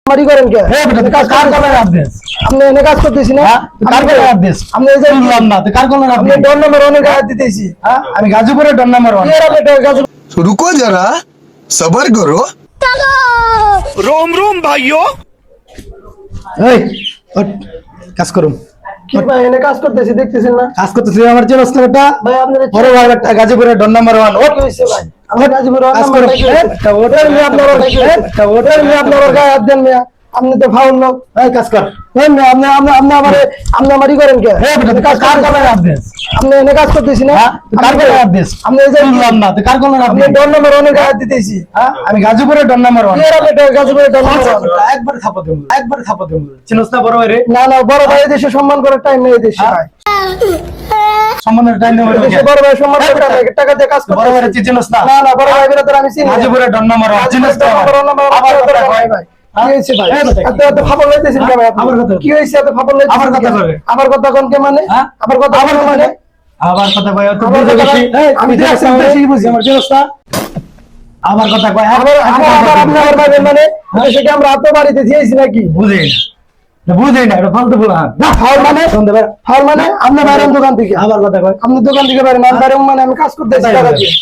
মারি করেন কে কার কলার আদেশ আপনি এনে কাজ করতেছি না কার কলার আদেশ আপনি এই যে বললাম না তো কার কলার আপনি আদেশ ডন নাম্বার অনেক হাত দিতেছি আমি গাজীপুরের ডন নাম্বার 1 এর আপনি কাজ रुको जरा सबर करो। रोम रोम भाइयों। এই ওঠ, কাজ করুম কি ভাই এনে কাজ করতেছি দেখতেছেন না কাজ করতেছি আমার যে রাস্তাটা ভাই আপনাদের বড় ভাই একটা গাজীপুরের ডন নাম্বার 1 ওঠ কি হইছে ভাই আমরা গাজীপুর কাজ করুম একটা ওঠের আমি আপনার একটা হোটেল নিয়ে আপনার গায়ে হাত দেন মিয়া আপনি তো ফাউল লোক এই কাজ কর আপনি আপনি মারি করেন কে কার কলার আদেশ আপনি এনে কাজ করতেছি না কার কলার আদেশ আপনি এই যে বললাম না তো কার কলার আপনি আদেশ ডন নাম্বার অনেক হাত দিতেছি আমি গাজীপুরের ডন নাম্বার 1 এর আপনি গাজীপুরের ডন নাম্বার একবার থাপা দেব চিনস না বড় ভাই রে না না বড় ভাই দেশে সম্মান করার টাইম নেই দেশে ভাই সম্মানের টাইম নেই দেশে বড় ভাই সম্মান করার টাকা দিয়ে কাজ করতে বড় ভাই চিনস না না না বড় ভাই বিরত আমি চিনি গাজীপুরের ডন নাম্বার 1 চিনস না আবার কথা ভাই ভাই কি হইছে ভাই এত ফাপল লইতেছেন কে ভাই আবার কথা কি হইছে এত ফাপল লইতেছেন আবার কথা কবে আবার কথা কোন কে মানে আবার কথা আবার কথা মানে আবার কথা কয় তো আবার বুঝে কথা গেছি আমি দেখছি বেশি বুঝি আমার চিনস না আবার কথা কয় আবার আপনি আবার ভাবেন মানে সেটা আমরা এত বাড়িতে দিয়েছি নাকি বুঝে না বুঝে না এটা ফালতু বলা না ফাউল মানে ফাউল মানে আপনি বাইরেন দোকান থেকে আবার কথা কয় আপনি দোকান থেকে বাইরেন আমি বাইরেন মানে আমি কাজ করতেছি টাকা দিয়ে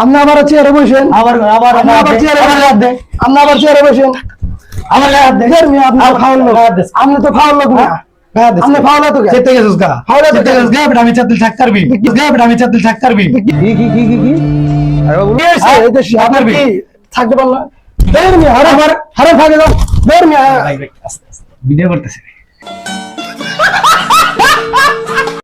আপনি আবার চেয়ারে বসেন আবার আবার আপনি আবার চেয়ারে বসেন আপনি আবার চেয়ারে বসেন আমার গায়ে হাত দে আপনি ফাউল লোক আপনি তো ফাউল লোক না আপনি ফাউল তো চেতে গেছিস গা ফাউল তো চেতে গেছিস গা বেটা আমি চাতল থাক করবি গা বেটা আমি চাতল থাক করবি কি আরে বাবু এই দেশে আপনার কি থাকতে পারলো দেড় মিয়া হারে হারে ভাগে দাও দেড় মিয়া ভিডিও করতেছি